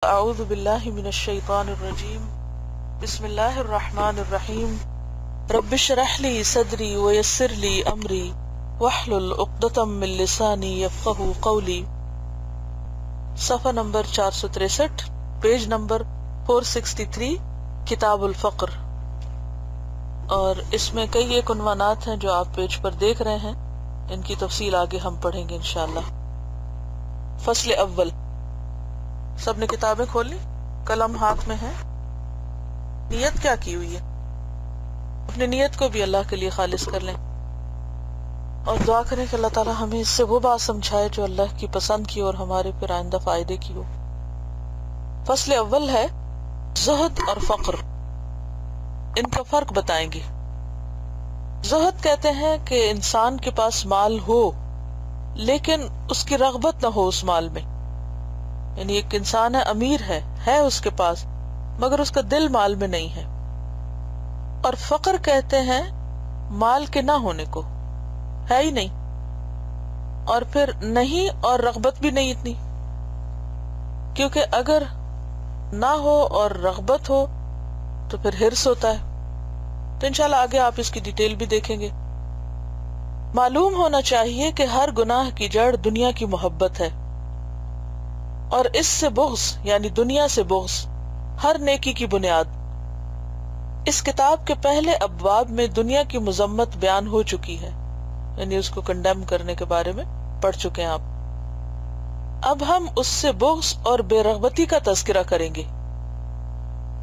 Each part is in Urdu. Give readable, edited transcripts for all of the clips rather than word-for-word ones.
اعوذ باللہ من الشیطان الرجیم بسم اللہ الرحمن الرحیم رب اشرح لی صدری ویسر لی امری واحلل عقدۃ من لسانی یفقہوا قولی. صفحہ نمبر 463، پیج نمبر 463، کتاب الفقر. اور اس میں کئی ایک عنوانات ہیں جو آپ پیج پر دیکھ رہے ہیں، ان کی تفصیل آگے ہم پڑھیں گے انشاءاللہ. فصل اول. سب نے کتابیں کھولی، قلم ہاتھ میں ہے. نیت کیا کی ہوئی ہے؟ اپنی نیت کو بھی اللہ کے لیے خالص کر لیں اور دعا کریں کہ اللہ تعالیٰ ہمیں اس سے وہ بات سمجھائے جو اللہ کی پسند کی اور ہمارے پھر آئندہ فائدے کی ہو. فصل اول ہے زہد اور فقر. ان کا فرق بتائیں گے. زہد کہتے ہیں کہ انسان کے پاس مال ہو لیکن اس کی رغبت نہ ہو اس مال میں. یعنی ایک انسان ہے، امیر ہے اس کے پاس، مگر اس کا دل مال میں نہیں ہے. اور فقر کہتے ہیں مال کے نہ ہونے کو، ہے ہی نہیں، اور پھر نہیں اور رغبت بھی نہیں اتنی. کیونکہ اگر نہ ہو اور رغبت ہو تو پھر حرص ہوتا ہے. تو انشاءاللہ آگے آپ اس کی ڈیٹیل بھی دیکھیں گے. معلوم ہونا چاہیے کہ ہر گناہ کی جڑ دنیا کی محبت ہے، اور اس سے بغض یعنی دنیا سے بغض ہر نیکی کی بنیاد. اس کتاب کے پہلے ابواب میں دنیا کی مذمت بیان ہو چکی ہے، یعنی اس کو کنڈیم کرنے کے بارے میں پڑھ چکے ہیں آپ. اب ہم اس سے بغض اور بے رغبتی کا تذکرہ کریں گے.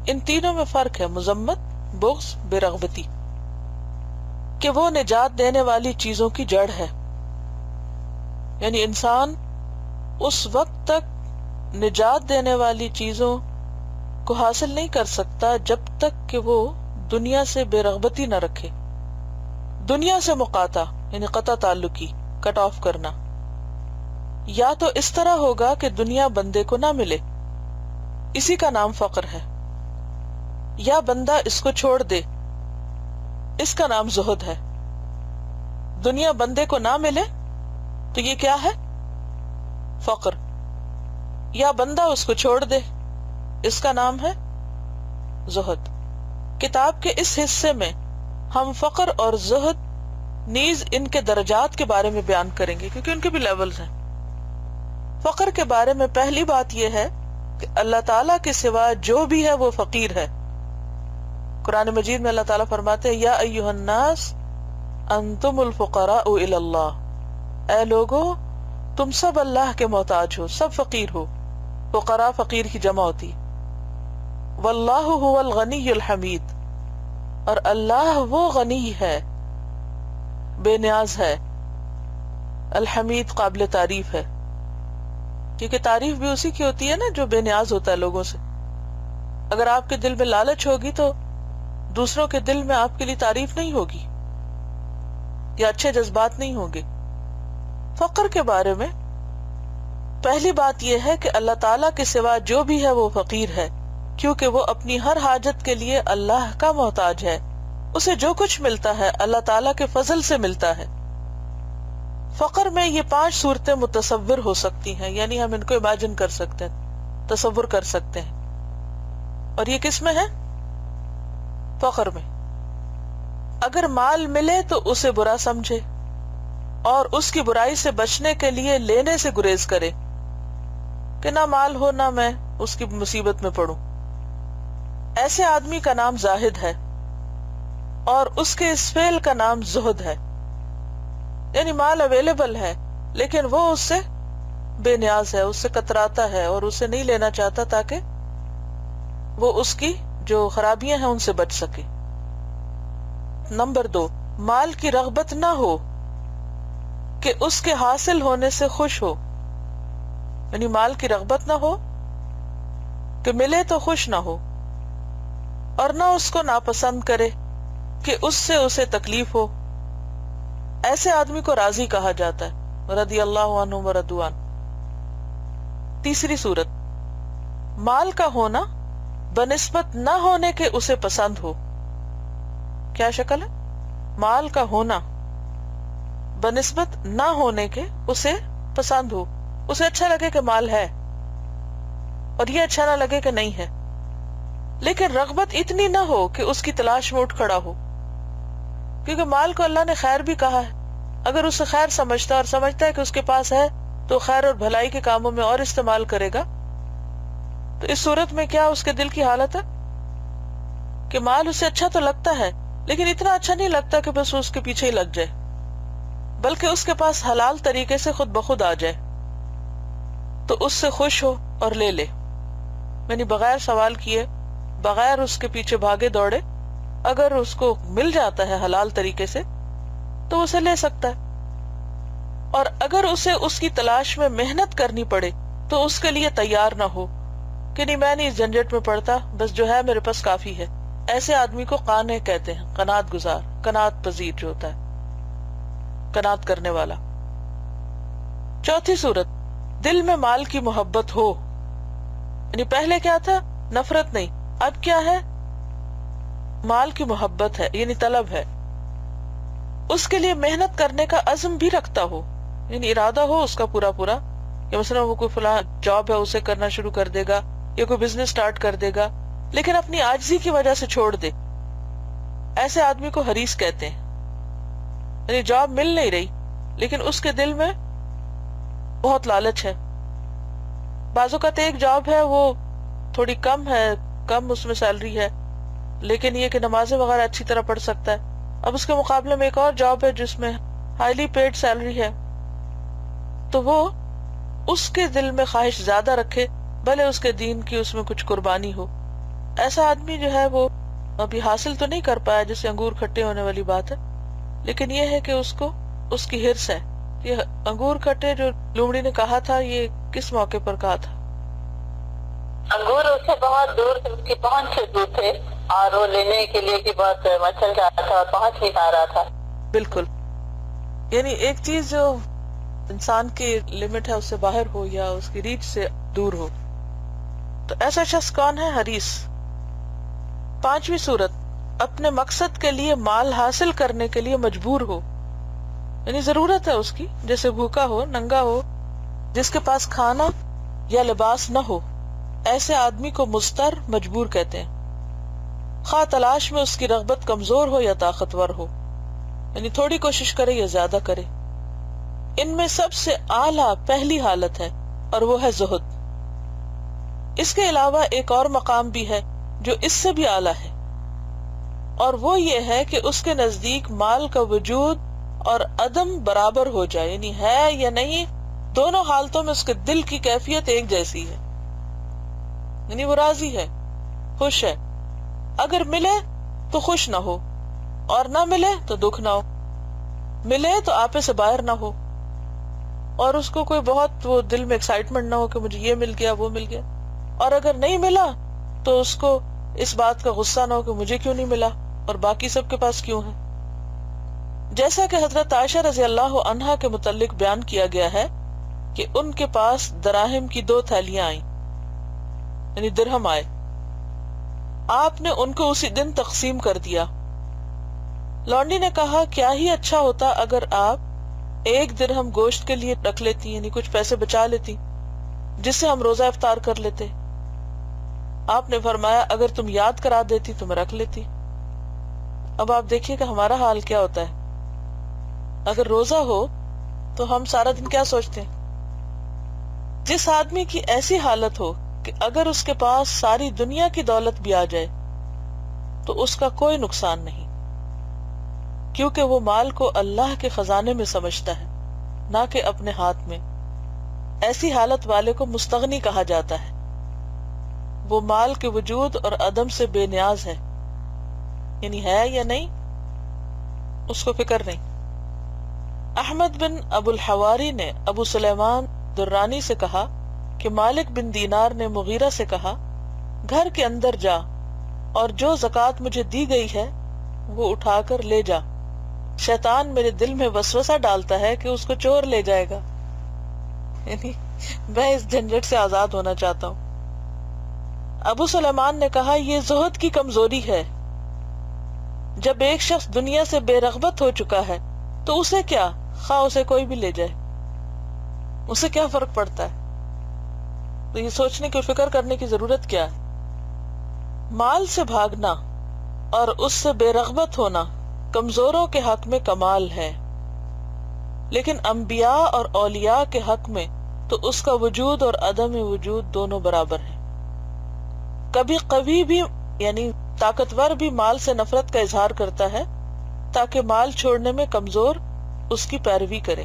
ان تینوں میں فرق ہے، مذمت، بغض، بے رغبتی، کہ وہ نجات دینے والی چیزوں کی جڑ ہے. یعنی انسان اس وقت تک نجات دینے والی چیزوں کو حاصل نہیں کر سکتا جب تک کہ وہ دنیا سے بے رغبتی نہ رکھے. دنیا سے مقاطع یعنی قطع تعلقی، کٹ آف کرنا. یا تو اس طرح ہوگا کہ دنیا بندے کو نہ ملے، اسی کا نام فقر ہے، یا بندہ اس کو چھوڑ دے، اس کا نام زہد ہے. دنیا بندے کو نہ ملے تو یہ کیا ہے؟ فقر. یا بندہ اس کو چھوڑ دے، اس کا نام ہے زہد. کتاب کے اس حصے میں ہم فقر اور زہد نیز ان کے درجات کے بارے میں بیان کریں گے، کیونکہ ان کے بھی لیولز ہیں. فقر کے بارے میں پہلی بات یہ ہے کہ اللہ تعالیٰ کے سوا جو بھی ہے وہ فقیر ہے. قرآن مجید میں اللہ تعالیٰ فرماتے ہیں یا ایھا الناس انتم الفقراء الی اللہ، اے لوگو تم سب اللہ کے محتاج ہو، سب فقیر ہو. فقراء فقیر کی جمع ہوتی. واللہ هو الغنی الحمید، اور اللہ وہ غنی ہے، بے نیاز ہے، الحمید قابل تعریف ہے. کیونکہ تعریف بھی اسی کی ہوتی ہے نا جو بے نیاز ہوتا ہے لوگوں سے. اگر آپ کے دل میں لالچ ہوگی تو دوسروں کے دل میں آپ کے لیے تعریف نہیں ہوگی یا اچھے جذبات نہیں ہوں گے. فقر کے بارے میں پہلی بات یہ ہے کہ اللہ تعالیٰ کے سوا جو بھی ہے وہ فقیر ہے، کیونکہ وہ اپنی ہر حاجت کے لیے اللہ کا محتاج ہے. اسے جو کچھ ملتا ہے اللہ تعالیٰ کے فضل سے ملتا ہے. فقر میں یہ 5 صورتیں متصور ہو سکتی ہیں، یعنی ہم ان کو امیجن کر سکتے ہیں، تصور کر سکتے ہیں. اور یہ کس میں ہے؟ فقر میں. اگر مال ملے تو اسے برا سمجھے اور اس کی برائی سے بچنے کے لیے لینے سے گریز کرے کہ نہ مال ہو نہ میں اس کی مصیبت میں پڑوں. ایسے آدمی کا نام زاہد ہے اور اس کے اس فعل کا نام زہد ہے. یعنی مال اویلیبل ہے لیکن وہ اس سے بے نیاز ہے، اس سے کتراتا ہے اور اسے نہیں لینا چاہتا تاکہ وہ اس کی جو خرابیاں ہیں ان سے بچ سکے. نمبر 2، مال کی رغبت نہ ہو کہ اس کے حاصل ہونے سے خوش ہو. یعنی مال کی رغبت نہ ہو کہ ملے تو خوش نہ ہو، اور نہ اس کو ناپسند کرے کہ اس سے اسے تکلیف ہو. ایسے آدمی کو راضی کہا جاتا ہے، رضی اللہ عنہ ورضوا عنہ. تیسری صورت، مال کا ہونا بنسبت نہ ہونے کے اسے پسند ہو. کیا شکل ہے؟ مال کا ہونا بنسبت نہ ہونے کے اسے پسند ہو، اسے اچھا لگے کہ مال ہے. اور یہ اچھا نہ لگے کہ نہیں ہے، لیکن رغبت اتنی نہ ہو کہ اس کی تلاش میں اٹھ کھڑا ہو، کیونکہ مال کو اللہ نے خیر بھی کہا ہے۔ اگر اسے خیر سمجھتا اور سمجھتا ہے کہ اس کے پاس ہے تو خیر اور بھلائی کے کاموں میں اور استعمال کرے گا، تو اس صورت میں کیا اس کے دل کی حالت ہے کہ مال اسے اچھا تو لگتا ہے لیکن اتنا اچھا نہیں لگتا کہ بس اس کے پیچھے ہی لگ جائے، بلکہ اس کے پاس حلال طریقے سے خود بخود آ جائے تو اس سے خوش ہو اور لے لے، یعنی بغیر سوال کیے، بغیر اس کے پیچھے بھاگے دوڑے، اگر اس کو مل جاتا ہے حلال طریقے سے تو اسے لے سکتا ہے، اور اگر اسے اس کی تلاش میں محنت کرنی پڑے تو اس کے لیے تیار نہ ہو کہ نہیں میں نہیں اس جھنجٹ میں پڑتا، بس جو ہے میرے پاس کافی ہے۔ ایسے آدمی کو قانع کہتے ہیں، قناعت گزار، قناعت پذیر جو ہوتا ہے، قناعت کرنے والا۔ چوتھی صورت، دل میں مال کی محبت ہو، یعنی پہلے کیا تھا؟ نفرت نہیں، اب کیا ہے؟ مال کی محبت ہے، یعنی طلب ہے، اس کے لیے محنت کرنے کا عزم بھی رکھتا ہو، یعنی ارادہ ہو اس کا پورا پورا کہ مثلا وہ کوئی فلاں جاب ہے اسے کرنا شروع کر دے گا یا کوئی بزنس سٹارٹ کر دے گا، لیکن اپنی عاجزی کی وجہ سے چھوڑ دے، ایسے آدمی کو حریص کہتے ہیں۔ یعنی جاب مل نہیں رہی لیکن اس کے دل میں بہت لالچ ہے، بعض اوقات ایک جاب ہے وہ تھوڑی کم ہے، کم اس میں سیلری ہے، لیکن یہ کہ نمازیں وغیرہ اچھی طرح پڑھ سکتا ہے، اب اس کے مقابلے میں ایک اور جاب ہے جس میں ہائیلی پیڈ سیلری ہے، تو وہ اس کے دل میں خواہش زیادہ رکھے بھلے اس کے دین کی اس میں کچھ قربانی ہو۔ ایسا آدمی جو ہے وہ ابھی حاصل تو نہیں کر پایا جسے انگور کھٹے ہونے والی بات ہے، لیکن یہ ہے کہ اس کو اس کی حرص ہے۔ یہ انگور کھٹے جو لومڑی نے کہا تھا، یہ کس موقع پر کہا تھا؟ انگور اس سے بہت دور تھے، اس کی پہنچ سے دور تھے، اور وہ لینے کے لیے کہ بہت مچل رہا تھا اور پہنچ نہیں پا رہا تھا۔ بالکل، یعنی ایک چیز جو انسان کی لمٹ ہے اس سے باہر ہو یا اس کی ریچ سے دور ہو، تو ایسا شخص کون ہے؟ حریص۔ پانچویں صورت، اپنے مقصد کے لیے مال حاصل کرنے کے لیے مجبور ہو، یعنی ضرورت ہے اس کی، جیسے بھوکا ہو، ننگا ہو، جس کے پاس کھانا یا لباس نہ ہو، ایسے آدمی کو مضطر، مجبور کہتے ہیں، خواہ تلاش میں اس کی رغبت کمزور ہو یا طاقتور ہو، یعنی تھوڑی کوشش کرے یا زیادہ کرے۔ ان میں سب سے اعلیٰ پہلی حالت ہے اور وہ ہے زہد۔ اس کے علاوہ ایک اور مقام بھی ہے جو اس سے بھی اعلیٰ ہے، اور وہ یہ ہے کہ اس کے نزدیک مال کا وجود اور عدم برابر ہو جائے، یعنی ہے یا نہیں، دونوں حالتوں میں اس کے دل کی کیفیت ایک جیسی ہے، یعنی وہ راضی ہے، خوش ہے، اگر ملے تو خوش نہ ہو اور نہ ملے تو دکھ نہ ہو، ملے تو آپے سے باہر نہ ہو اور اس کو کوئی بہت وہ دل میں ایکسائٹمنٹ نہ ہو کہ مجھے یہ مل گیا وہ مل گیا، اور اگر نہیں ملا تو اس کو اس بات کا غصہ نہ ہو کہ مجھے کیوں نہیں ملا اور باقی سب کے پاس کیوں ہے۔ جیسا کہ حضرت عائشہ رضی اللہ عنہا کے متعلق بیان کیا گیا ہے کہ ان کے پاس دراہم کی 2 تھیلیاں آئیں، یعنی درہم آئے، آپ نے ان کو اسی دن تقسیم کر دیا۔ لونڈی نے کہا کیا ہی اچھا ہوتا اگر آپ 1 درہم گوشت کے لیے رکھ لیتی، یعنی کچھ پیسے بچا لیتی جس سے ہم روزہ افطار کر لیتے۔ آپ نے فرمایا اگر تم یاد کرا دیتی تو میں رکھ لیتی۔ اب آپ دیکھیے کہ ہمارا حال کیا ہوتا ہے، اگر روزہ ہو تو ہم سارا دن کیا سوچتے ہیں؟ جس آدمی کی ایسی حالت ہو کہ اگر اس کے پاس ساری دنیا کی دولت بھی آ جائے تو اس کا کوئی نقصان نہیں، کیونکہ وہ مال کو اللہ کے خزانے میں سمجھتا ہے نہ کہ اپنے ہاتھ میں، ایسی حالت والے کو مستغنی کہا جاتا ہے، وہ مال کے وجود اور عدم سے بے نیاز ہے، یعنی ہے یا نہیں اس کو فکر نہیں۔ احمد بن ابو الحواری نے ابو سلیمان درانی سے کہا کہ مالک بن دینار نے مغیرہ سے کہا گھر کے اندر جا اور جو زکوٰۃ مجھے دی گئی ہے وہ اٹھا کر لے جا، شیطان میرے دل میں وسوسہ ڈالتا ہے کہ اس کو چور لے جائے گا، یعنی میں اس جھنجٹ سے آزاد ہونا چاہتا ہوں۔ ابو سلیمان نے کہا یہ زہد کی کمزوری ہے، جب ایک شخص دنیا سے بے رغبت ہو چکا ہے تو اسے کیا، خواہ اسے کوئی بھی لے جائے، اسے کیا فرق پڑتا ہے؟ تو یہ سوچنے کی فکر کرنے کی ضرورت کیا ہے؟ مال سے بھاگنا اور اس سے بے رغبت ہونا کمزوروں کے حق میں کمال ہے، لیکن انبیاء اور اولیاء کے حق میں تو اس کا وجود اور عدم وجود دونوں برابر ہیں۔ کبھی قوی بھی یعنی طاقتور بھی مال سے نفرت کا اظہار کرتا ہے تاکہ مال چھوڑنے میں کمزور اس کی پیروی کرے۔